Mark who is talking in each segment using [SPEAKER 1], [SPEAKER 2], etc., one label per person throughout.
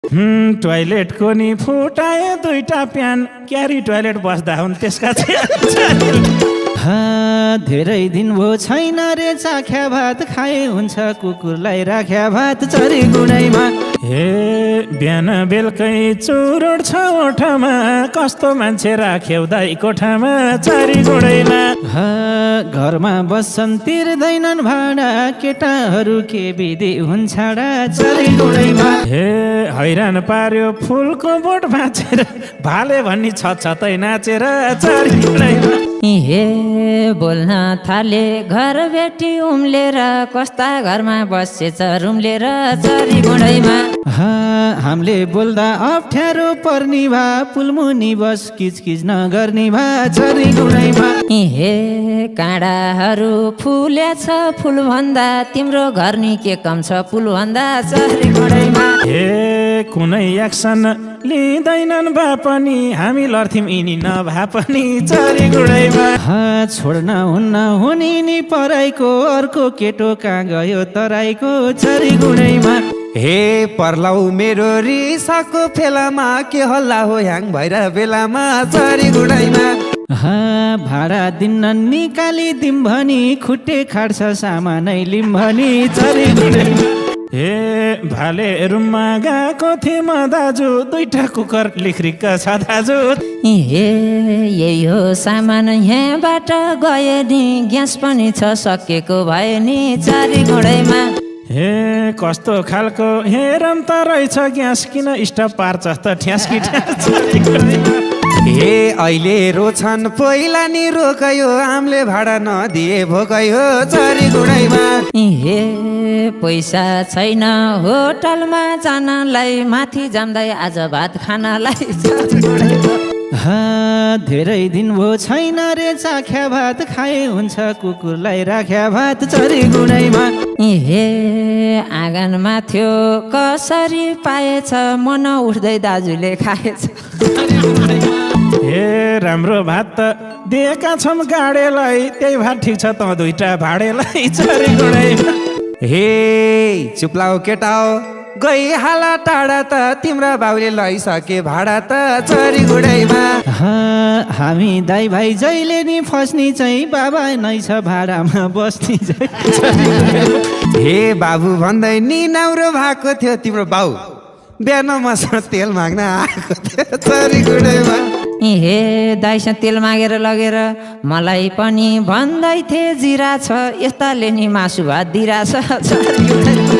[SPEAKER 1] टोइलेटको नि फुटायो दुईटा प्यान क्यारी टोइलेट बस्दा हुन् त्यसका
[SPEAKER 2] धेरै दिन भो छैन रे चाख्या भात खाए हुन्छ कुकुरलाई राख्या भात चरी गुडैमा।
[SPEAKER 1] हे बिहान बेलुकै चुरोड छ ओठमा कस्तो मान्छे राख्यौ दाइ कोठामा चरी गुडैमा।
[SPEAKER 2] घरमा बस्छन् तिर्दैनन् भाडा केटाहरू के विधि हुन्छ चरी गुडैमा।
[SPEAKER 1] हे हैरान पार्यो फुलको बोट भाँचेर भाले भन्ने छतै नाचेर चरी गुडैमा।
[SPEAKER 3] हे बोल्न थाले घर बेटी उम्लेर कस्ता घरमा बसेछ रुम्लेर चरी गुडैमा।
[SPEAKER 2] हामीले बोल्दा अप्ठ्यारो पर्ने भा पुलमुनि बस किचकिच नगर्ने भा चरी गुडैमा।
[SPEAKER 3] हे काँडाहरू फुलेछ फुलभन्दा तिम्रो घर नि के कम छ पुलभन्दा चरी गुडैमा।
[SPEAKER 1] हे कुनै एक्सन लिँदैनन् भए पनि हामी लड्थ्यौँ यिनी नभए पनि चरी गुडैमा।
[SPEAKER 2] छोड्न हुन्न हुने नि पराइको अर्को केटो कहाँ गयो तराईको चरी गुडैमा।
[SPEAKER 4] हे पर्लाउ मेरो रिसाको फेलामा के हल्ला हो ह्याङ भएर बेलामा चरी गुडैमा।
[SPEAKER 2] भाडा दिन्न निकाली दिम भनी खुट्टे खाड्छ सामानै लिम भनी चरी गुडैमा।
[SPEAKER 1] हे भाले रुममा गएको थिएँ म दाजु दुईटा कुकर लिखरिक्क छ दाजु।
[SPEAKER 3] हे यही हो सामान यहाँबाट गयो नि ग्यास पनि छ सकेको भयो नि चरी गुडैमा।
[SPEAKER 1] हे कस्तो खालको हेरम त रहेछ ग्यास किन स्टप पार्छ त ठ्यास्की ठ्यास।
[SPEAKER 4] हे अहिले रोछन् पहिला नि रोकयो आमले भाडा नदिए भोकयो चरी गुडैमा।
[SPEAKER 3] हे पैसा छैन होटलमा जानलाई माथि जाम्दै आज भात खानलाई चरी गुडैमा।
[SPEAKER 2] धेरै दिन भो छैन रे चाख्या भात खाए हुन्छ कुकुरलाई राख्या भात चरी गुडैमा।
[SPEAKER 3] हे आँगनमा थियो कसरी पाएछ मन उठ्दै दाजुले खाएछ।
[SPEAKER 1] हे राम्रो भात त दिएका छौँ गाडेलाई त्यही भात ठिक छ त दुईटा भाडेलाई चरी गुडैमा।
[SPEAKER 4] हे चुप्लाउ केटाओ गई हाला टाढा त तिम्रा बाउले लैसके भाडा त चरी गुडैमा।
[SPEAKER 2] हामी दाइ भाइ जहिले नि फस्नी चाहिँ बाबा नै छ भाडामा बस्ने चाहिँ।
[SPEAKER 4] हे बाबु भन्दै नि नौरो भएको थियो तिम्रो बाउ बिहान मसँग तेल माग्न आएको थियो चरी गुडैमा।
[SPEAKER 3] हे दाइसँग तेल मागेर लगेर मलाई पनि भन्दै थिए जिरा छ यस्ताले नि मासु भात दिरा छ चरी गुडैमा।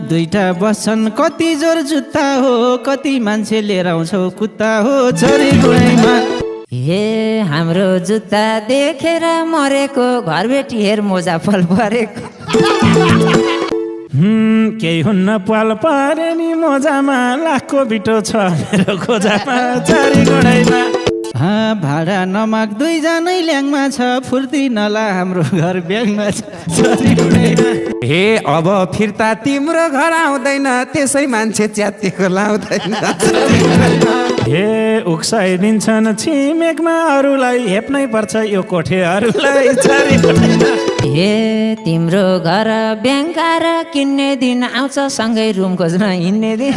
[SPEAKER 2] दुईटा बस्छन् कति जोर जुत्ता हो कति मान्छे लिएर आउँछौ कुत्ता हो चरी गुडैमा।
[SPEAKER 3] हे हाम्रो जुत्ता देखेर मरेको घरबेटी हेर मोजा फल परेको।
[SPEAKER 1] केही हुन्न पाल परे नि मोजामा लाखको बिटो छ मेरो खोजामा चरी गुडैमा।
[SPEAKER 2] भाडा नमाग दुईजनै ल्याङमा छ फुर्ती नला हाम्रो घर ब्याङमा छ चरी गुडैमा।
[SPEAKER 4] हे अब फिर्ता तिम्रो घर आउँदैन त्यसै मान्छे च्यातिएको लाउँदैन।
[SPEAKER 1] हे उक्साइदिन्छन् छिमेकमा अरूलाई हेप्नै पर्छ यो कोठेहरूलाई चरी गुडैमा।
[SPEAKER 3] हे तिम्रो घर ब्याङ्कार किन्ने दिन आउँछ सँगै रुम खोज्न हिँड्ने दिन।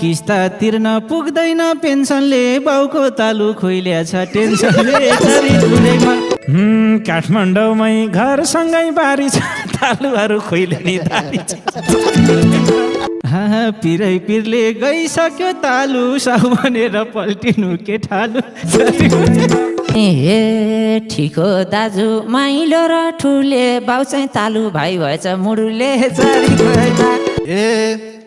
[SPEAKER 2] किस्ता तिर्न पुग्दैन पेन्सनले बाउको तालु खोइल्या छ टेन्सनले चरी गुडैमा।
[SPEAKER 1] काठमाडौँमै घरसँगै बारी छ तालुहरू खोइले नि दारी छ।
[SPEAKER 2] पिरै पिरले गइसक्यो तालु साउ भनेर पल्टिनु के ठालु चरी गुडैमा।
[SPEAKER 3] हे ठिक हो दाजु माइलो र ठुले बाउ चाहिँ तालु भाइ भएछ मुडुले चरी गुडैमा।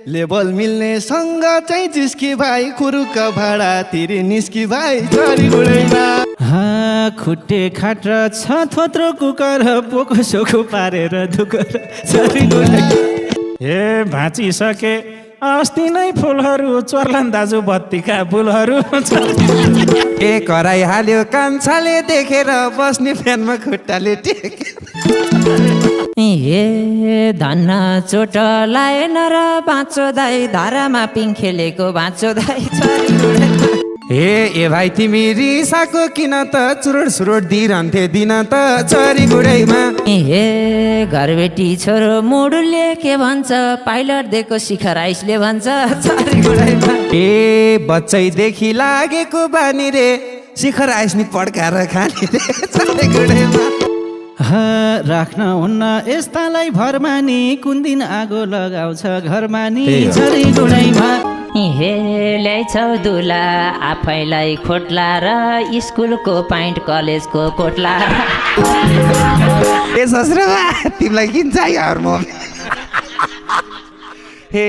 [SPEAKER 5] लेबल मिल्ने सँग चाहिँ जिस्की भाइ कुरुक भाडा तिरी निस्की भाइ चरी गुडैमा।
[SPEAKER 2] खुट्टे खाट र छ थोत्रो कुकर पोको सोको पारेर दुकर चरी गुडैमा।
[SPEAKER 1] हे भाँचिसके अस्ति नै फुलहरू चोर्लान् दाजु बत्तीका फुलहरू।
[SPEAKER 4] ए कराइहाल्यो कान्छाले देखेर बस्ने फ्यानमा खुट्टाले टेके।
[SPEAKER 3] हे धन्न चोट लाएन र बाँचो दाइ धारामा पिङ खेलेको बाँचो दाइ चरी गुडैमा।
[SPEAKER 4] ए भाइ तिमी रिसाको किन त चुरोट सुरोट दिइरहन्थे दिन त चरी गुडैमा
[SPEAKER 3] हे घरबेटी छोरो मोडुलले के भन्छ पाइलट दिएको शिखर आइसले भन्छ चरी गुडैमा
[SPEAKER 4] ए बच्चैदेखि लागेको बानी रे शिखर आइस नि पड्काएर खाने रे चरी गुडैमा
[SPEAKER 2] राख्न हुन्न यस्तालाई भरमानी कुन दिन आगो लगाउँछ घरमानी झरी गुडैमा
[SPEAKER 3] हे ल्याइछौ दुला आफैलाई खोट्ला र स्कुलको पाइन्ट कलेजको कोट्ला
[SPEAKER 4] ए ससुरा तिमीलाई किन चाहियो हर्मोन हे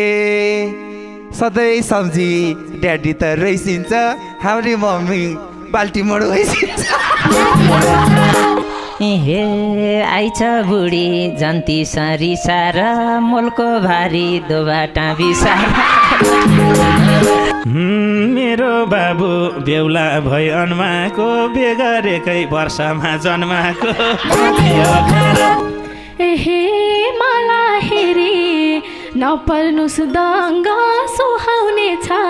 [SPEAKER 4] सधैँ सब्जी ड्याडी त रैसिन्छ हाम्री मम्मी बाल्टी मोड भइसिन्छ
[SPEAKER 3] हे आइछ बुढी जन्ती सरिसा र मोलको भारी दोबाटा बिसा
[SPEAKER 1] मेरो बाबु बेहुला भई अन्माको बेगरेकै वर्षमा जन्माको
[SPEAKER 6] हे मला हेरी नपर्नुस् दङ्ग सुहाउने छ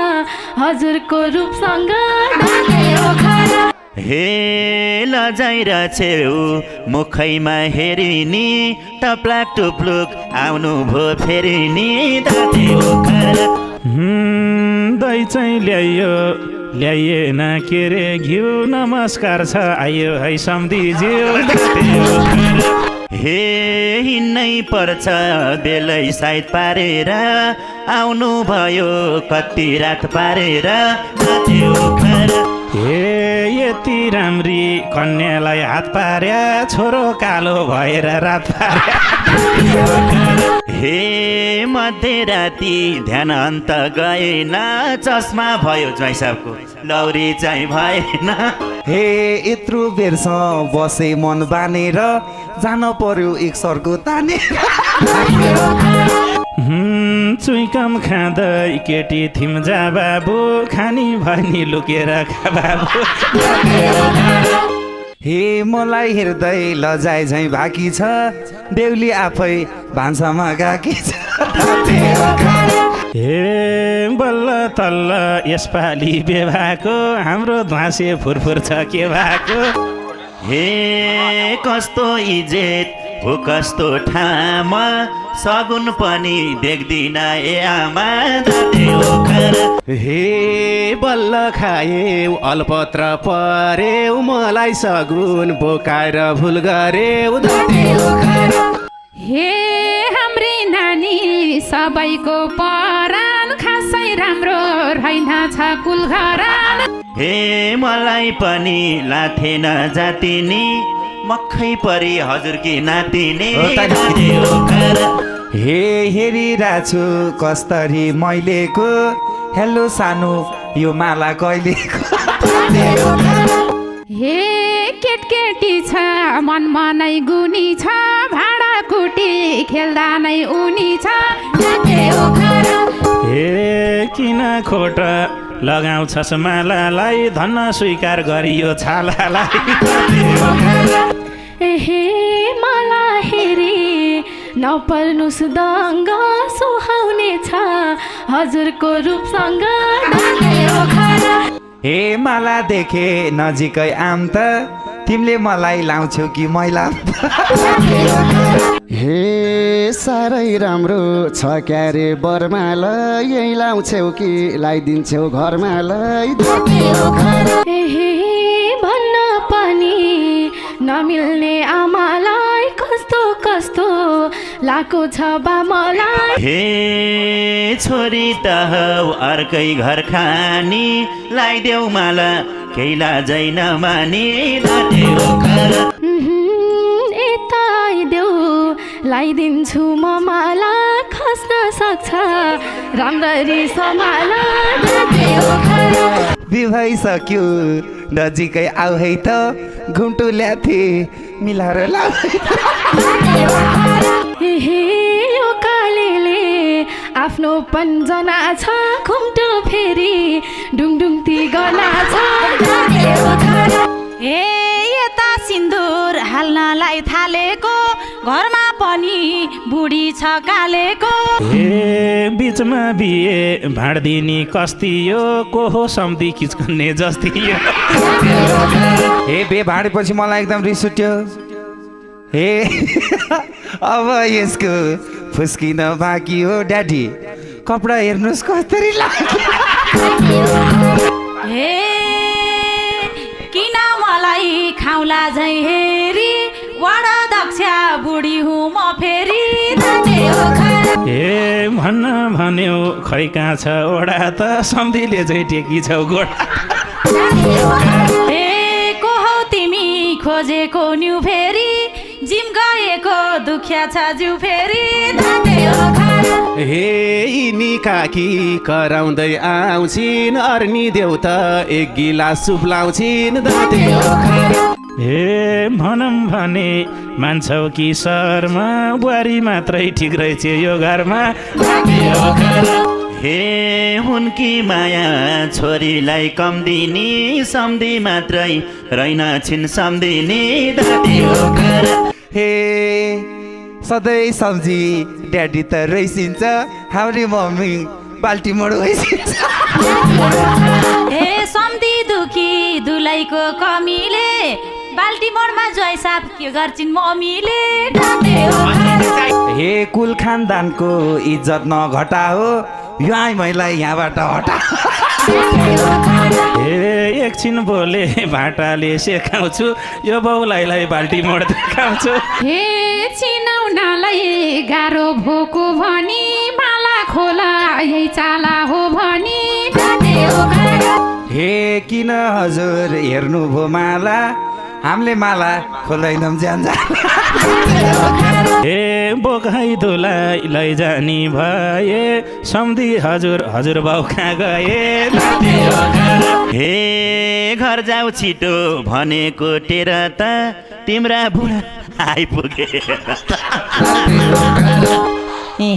[SPEAKER 6] हजुरको रूपसँग
[SPEAKER 7] हे लजाइर छेउ मुखैमा हेरिनी टप्लाक टुप्लुक आउनु भो फेरि नि दाते ओखर
[SPEAKER 1] दही चाहिँ ल्याइएन के रे घिउ नमस्कार छ आयो है सम्धिज्यू
[SPEAKER 7] हे हिँड्नै पर्छ बेलै साइड पारेर आउनु भयो कति रात पारेर दाते ओखर
[SPEAKER 1] हे यति राम्री कन्यालाई हात पार्या छोरो कालो भएर रात पार्या
[SPEAKER 7] हे मध्यराती ध्यान अन्त गएन चस्मा भयो ज्वाइँसाबको लौरी चाहिँ भएन
[SPEAKER 4] हे यत्रो बेरसम्म बसे मन बानेर जान पर्यो एक सर्को तानेर
[SPEAKER 1] चुइकम खाँदै केटी थिम जा बाबु खानी भनी लुकेर खा बाबु
[SPEAKER 4] हे मलाई हेर्दै लजाइ झैँ बाँकी छ बेहुली आफै भान्सामा गएकी छ
[SPEAKER 1] हे बल्ल तल्ल यसपालि बेभाको हाम्रो ध्वासे फुरफुर छ के भएको
[SPEAKER 7] हे कस्तो इज्जत हो कस्तो ठाम सगुन पनि देख्दिन ए आमा दाते ओखर
[SPEAKER 5] हे बल्ल खाएऊ अलपत्र परेऊ मलाई सगुन बोकाएर भुल गरेऊ
[SPEAKER 6] हे हाम्री नानी सबैको परान खासै राम्रो रहेन छ कुलघरान
[SPEAKER 7] हे मलाई पनि लाथेन जातिनी मक्खै परी हजुरकी नातिनी दाते ओखर
[SPEAKER 4] हे हेरिरहेछु कस्तरी मैलेको हेलो सानो यो माला कहिलेको
[SPEAKER 6] हे केटकेटी छ मनमा नै गुनी छ भाडा कुटी खेल्दा नै उनी छ
[SPEAKER 1] हे किन खोट लगाउँछस् मालालाई धन्न स्वीकार गरियो छालालाई
[SPEAKER 6] हे मला हेरी नपर्नुस् दङ्ग सुहाउने छ हजुरको रूपसँग
[SPEAKER 4] हे माला देखे नजिकै आम त तिमीले मलाई लाउँछौ कि मैला
[SPEAKER 5] हे साह्रै राम्रो छ क्यारे बरमाला यही लाउँछौ कि लाइदिन्छौ घरमालाई
[SPEAKER 6] हे भन्न पनि नमिल्ने आमालाई कस्तो कस्तो लाको छ बा मलाई
[SPEAKER 7] हे छोरी त हौ अर्कै घर खानी लाइदेऊ माला केही लाजैन मानी दाते ओखर
[SPEAKER 6] यता आइदेऊ लाइदिन्छु म माला खस्न सक्छ राम्ररी समाला
[SPEAKER 4] बिभाइसक्यो नजिकै आऊ है त घुम्टो ल्याथे मिलाएर लाऊ
[SPEAKER 6] हे यो कालेले आफ्नो पन्जना छ घुम्टो फेरि डुङडुङती गला छ
[SPEAKER 8] हे यता सिन्दुर हाल्नलाई थालेको घरमा पनि बुढी छ कालेको
[SPEAKER 1] हे बिचमा बिए भाँड्दिनी कस्ती यो को हो सम्धी खिचकन्ने जस्ती यो
[SPEAKER 4] हे बे भाँडेपछि मलाई एकदम रिस उठ्यो हे अब यसको फुस्किन बाँकी हो ड्याडी कपडा हेर्नुहोस् कसरी लाग्यो
[SPEAKER 8] हे किन मलाई खाउला झै हेरी वडा दक्षा बुढी हुँ म फेरि धाने ओखर
[SPEAKER 1] ए भन्न भन्यो खै कहाँ छ ओडा त सम्धीले चाहिँ टेकी छौ गोडा
[SPEAKER 8] ए को हौ तिमी खोजेको न्यु फेरि जिम गएको दुख्या छ जिउ फेरि धाने ओखर
[SPEAKER 5] हे यिनी काकी कराउँदै आउँछिन् अर्नी देउता एक गिलास सुप लाउँछिन् दाँते ओखर
[SPEAKER 1] ए भनौँ भने मान्छौ कि शर्मा बुहारी मात्रै ठिक रहेछ यो घरमा
[SPEAKER 7] हे हुन्की माया छोरीलाई कम दिनी सम्धी मात्रै रहेन छिन् सम्धिनी दादी ओखर
[SPEAKER 4] हे सधैँ सम्झी ड्याडी त रहिसिन्छ हाम्री मम्मी बाल्टी मोड भइसिन्छ
[SPEAKER 8] ए सम्धी दुखी दुलैको कमीले बाल्टी मोडमा जोइ साप के गर्छिन् मम्मीले धाने ओखर
[SPEAKER 4] हे कुल खानदानको इज्जत नघटा हो यो मैलाई यहाँबाट हटा
[SPEAKER 1] ए एकछिन बोले भाटाले सेकाउँछु यो बाउलाई बाल्टी मोड देखाउँछु
[SPEAKER 6] हे चिनाउनलाई गाह्रो भोको भनी माला खोला यही चाला हो भनी धाने ओखर
[SPEAKER 4] हे किन हजुर हेर्नुभयो माला हामीले माला खोल्दैनौँ ज्यान
[SPEAKER 1] ए बोकाइ दुलाई लैजानी भए सम्धी हजुर बाउ कहाँ गए
[SPEAKER 7] हे घर जाऊ छिटो भनेको टेर त तिम्रा बुढा आइपुगे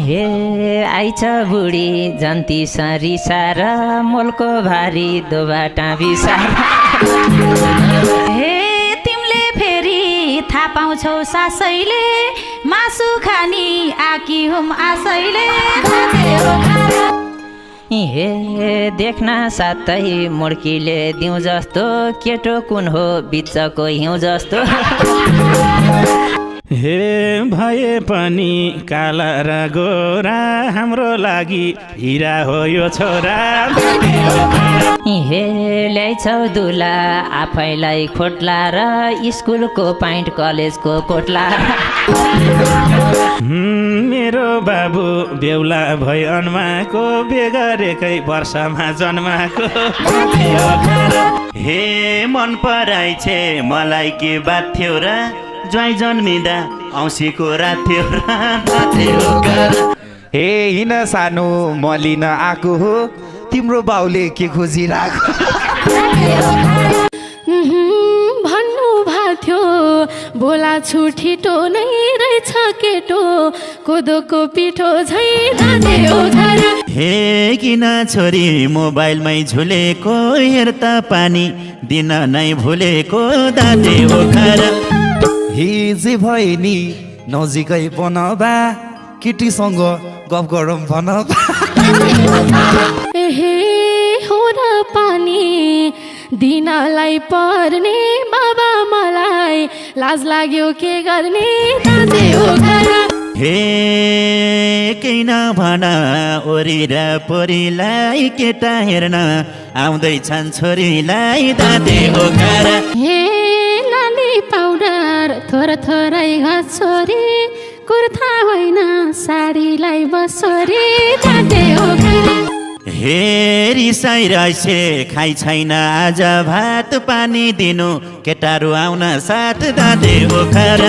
[SPEAKER 3] हे आइछ बुढी जन्ती सरिसार मोलको भारी दोबाटा बिसार
[SPEAKER 8] हे तिमीले फेरि थाहा पाउँछौ सासैले मासु खानी आकी हुम आसैले धाने ओखर
[SPEAKER 3] हे देख्न साथै मुड्कीले दिउँ जस्तो केटो कुन हो बिचको हिउँ जस्तो
[SPEAKER 1] हे भए पनि काला र गोरा हाम्रो लागि हिरा हो यो छोरा
[SPEAKER 3] हे ल्याइछौ दुला आफैलाई खोट्ला र स्कुलको पाइन्ट कलेजको कोट्ला
[SPEAKER 1] मेरो बाबु बेहुला भई अन्माको बेगरेकै वर्षमा जन्माको
[SPEAKER 7] हे मन पराइछे मलाई के बात थियो र ज्वाइँ जन्मिँदा औँसीको रात थियो र दादी ओखर
[SPEAKER 4] हे हिन सानो मलिन आएको हो तिम्रो बाउले के खोजिरहेको
[SPEAKER 9] भन्नु भएको थियो बोला छुठिटो नै रहेछ केटो कोदोको पिठो झै धाने ओखर
[SPEAKER 7] हे किन छोरी मोबाइलमै झुलेको हेर त पानी दिन नै भुलेको दादी ओखर
[SPEAKER 4] हिजै भयो नि नजिकै बनबा केटीसँग गफ गरौँ भनबा
[SPEAKER 9] एहे हो र पानी दिनलाई पर्ने बाबा मलाई लाज लाग्यो के गर्ने दाँते ओखर
[SPEAKER 7] हे केही नभन ओरी र पोरीलाई केटा हेर्न आउँदैछन् छोरीलाई दादी ओखर
[SPEAKER 9] हे लाली पाउडर थोर थोरै छोरी कुर्ता होइन साडीलाई बसोरी दाँते ओखर
[SPEAKER 7] हे रिसाइरहेछे खाइ छैन आज भात पानी दिनु केटाहरू आउन साथ दादी ओखर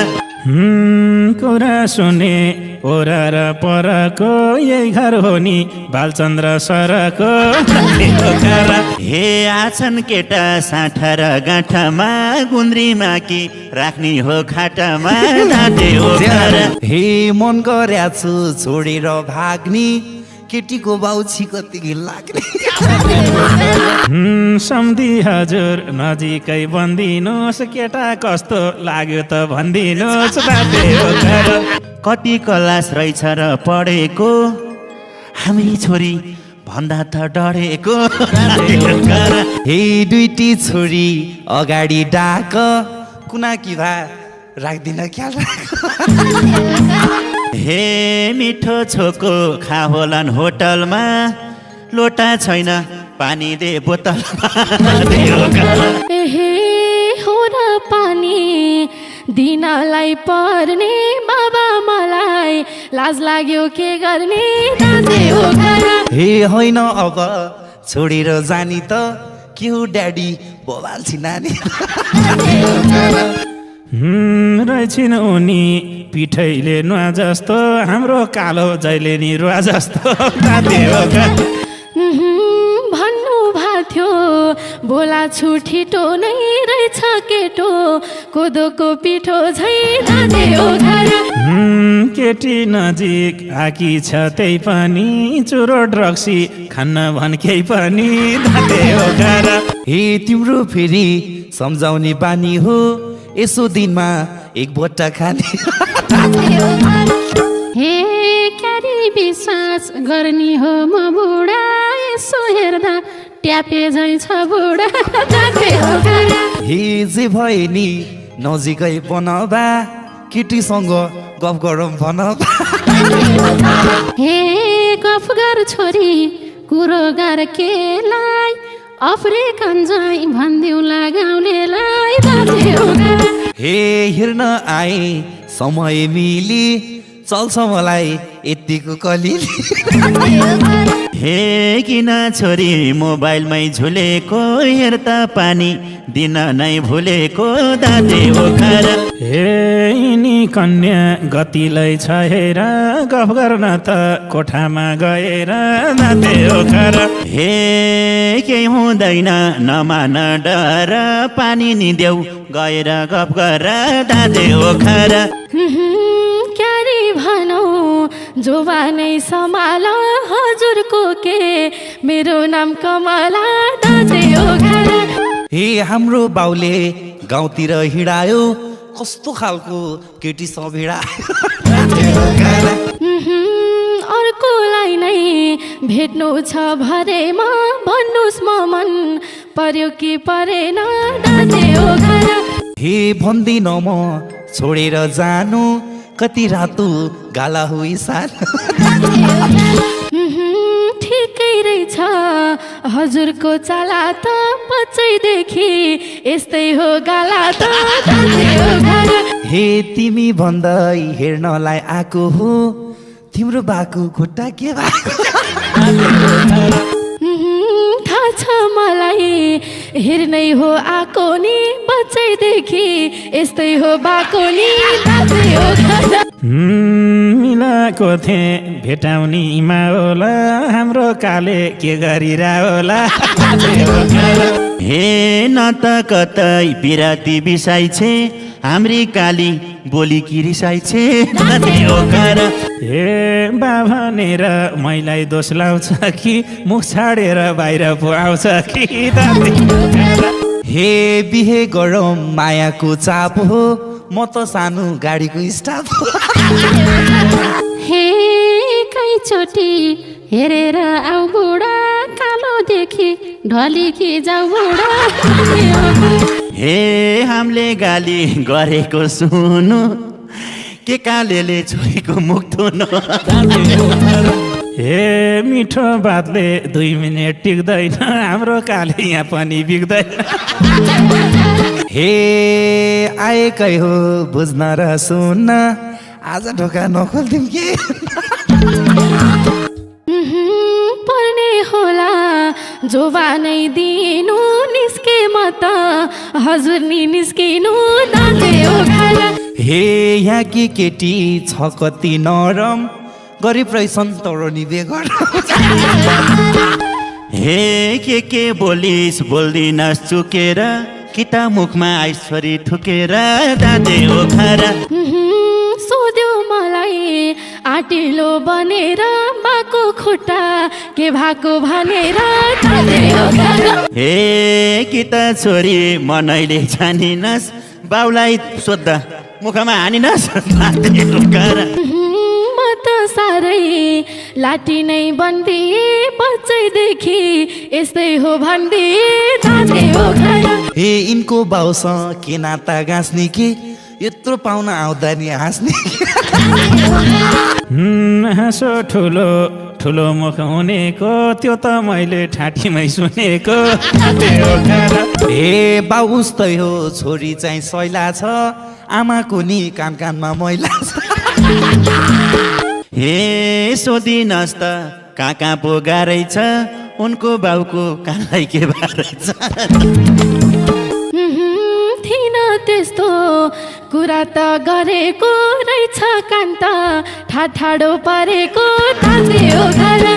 [SPEAKER 1] कुरा सुने ओरा र परको यही घर हो नि बालचन्द्र सरको
[SPEAKER 7] हे आछन् केटा साठा र गाँठामा गुन्द्रीमा कि राख्ने हो खाटामा दादी ओखर
[SPEAKER 4] हे मन गर्या छु छोडेर भाग्ने केटीको बाउ छिकति लाग्ने
[SPEAKER 1] सम्धी हजुर नजिकै बन्दिनुहोस् केटा कस्तो लाग्यो त भनिदिनुहोस् दाँते ओखर
[SPEAKER 7] कति क्लास रहेछ र पढेको हामी छोरी भन्दा त डरेको
[SPEAKER 4] हे दुईटी छोरी अगाडि डाक कुना कि भा राख्दिन ख्याल
[SPEAKER 7] हे मिठो छोको खा होलान् होटलमा लोटा छैन पानी दे बोतलमा
[SPEAKER 9] एहे हो र पानी दिनलाई पर्ने बाबा मलाई लाज लाग्यो के गर्ने दाँते हो घर
[SPEAKER 4] हे होइन अब छोडेर जानी त के हो ड्याडी बोबाल्छि नानी
[SPEAKER 1] रहेछिन् उनी पिठैले नुवा जस्तो हाम्रो कालो जैले नि रुवा जस्तो दाँते हो
[SPEAKER 9] भन्नु भएको बोला छुठिटो नै रहेछ केटो कोदोको पिठो झै दाँते हो घर
[SPEAKER 1] केटी नजिक आकी छ त्यही पनि चुरोट रक्सी खान्न भन केही पनि दाँते हो घर
[SPEAKER 4] हे तिम्रो फेरि सम्झाउने बानी हो यसो दिनमा एक बट्टा खाने
[SPEAKER 9] हे क्यारी विश्वास गर्ने हो म बुढा यसो हेर्दा ट्यापे झै छ बुढा दाँते हो घर
[SPEAKER 4] हे जे भए नि नजिकै बनबा केटीसँग गफ गरौँ भनबा
[SPEAKER 9] हे गफ गर छोरी कुरो गर केलाई अफ्रिकन झै भनिदिउँला गाउँलेलाई दाँते हो घर
[SPEAKER 4] हे हेर्न आए समय मिली चल्छ मलाई यतिको कलिली
[SPEAKER 7] हे किन छोरी मोबाइलमै झुलेको हेर्दा पानी दिन नै भुलेको दाँते हो घर
[SPEAKER 1] हे यिनी कन्या गतिलै छ हेर गफ गर्न त कोठामा गएर दाँते हो घर
[SPEAKER 7] हे केही हुँदैन नमान डर पानी नि देऊ गएर गफ गर दाँते हो घर
[SPEAKER 9] क्यारी भनौ जोबानै सम्हाल हजुरको के मेरो नाम कमला दाँते हो घर
[SPEAKER 4] हे हाम्रो बाउले गाउँतिर हिँडायो कस्तो खालको केटी सब हिँडायो
[SPEAKER 9] अर्कोलाई नै भेट्नु छ भरेमा भन्नुहोस् म मन पर्यो कि परेन दाँते हो घर
[SPEAKER 4] हे भन्दिन म छोडेर जानु कति रातो गाला हो सानो
[SPEAKER 9] ठिकै रहेछ हजुरको चाला त बच्चैदेखि यस्तै हो गाला त दाँते हो घर
[SPEAKER 4] हे तिमी भन्दै हेर्नलाई आएको हो तिम्रो बाको खुट्टा के भएको
[SPEAKER 9] थाहा छ मलाई हेर्नै हो आएको नि बच्चैदेखि यस्तै हो बाको नि दाँते हो घर
[SPEAKER 1] मिलाएको थिएँ भेटाउने होला हाम्रो काले के गरिरा होला
[SPEAKER 7] हे न त कतै पिराती बिसाइ छे हाम्री काली बोली कि रिसाइ छे दाँते हो घर
[SPEAKER 1] हे बा भनेर मैलाई दोष लाउँछ कि मुख छाडेर बाहिर पो आउँछ कि दाँते हो घर
[SPEAKER 4] हे बिहे गरौँ मायाको चाप हो म त सानो गाडीको स्टाफ हो
[SPEAKER 9] हे एकैचोटि हेरेर आऊ बुढा कालो देखि ढली कि जाऊ बुढा
[SPEAKER 7] हे हामीले गाली गरेको सुनु के कालेले छोरीको मुख धुनु
[SPEAKER 1] हे मिठो बातले 2 मिनेट टिक्दैन हाम्रो काले यहाँ पनि बिग्दैन
[SPEAKER 4] हे आएकै हो बुझ्न र सुन्न आज ढोका नखोल्दिउँ के
[SPEAKER 9] पर्ने होला जोबानै दिनु निस्के म त हजुर नि निस्किनु दाँते हो घर
[SPEAKER 4] हे यहाँ कि केटी छ कति नरम गरिब रहेछन् तर नि बेगर
[SPEAKER 7] हे के बोलिस बोल्दिनस् चुकेर कि त मुखमा ऐश्वरी ठुकेर दाँते हो घर
[SPEAKER 9] सोध्यो मलाई आटिलो बनेर बाको खुट्टा के भएको भनेर दाँते हो घर
[SPEAKER 7] हे कि त छोरी मनैले जानिनस् बाउलाई सोद्धा मुखमा हानिनस् दाँते हो घर
[SPEAKER 9] म त साह्रै लाटी नै बन्दिए बच्चैदेखि यस्तै हो भन्दिए दाँते ओखरा
[SPEAKER 10] हे यिनको बाउसँग के नाता गाँच्ने कि यत्रो पाहुना आउँदा नि हाँस्ने
[SPEAKER 1] हाँसो ठुलो ठुलो मुख हुनेको त्यो त मैले ठाँटीमै सुनेको
[SPEAKER 10] हे बाउ उस्तै हो छोरी चाहिँ सैला छ आमाको नि कान कानमा मैला छ
[SPEAKER 7] हे सोधिनस् त कहाँ पो गाह्रै छ उनको बाउको कानलाई के बाह्रै छ
[SPEAKER 9] थिन त्यस्तो कुरा त गरेको रहेछ कान्त ठाडो परेको ताते ओखरा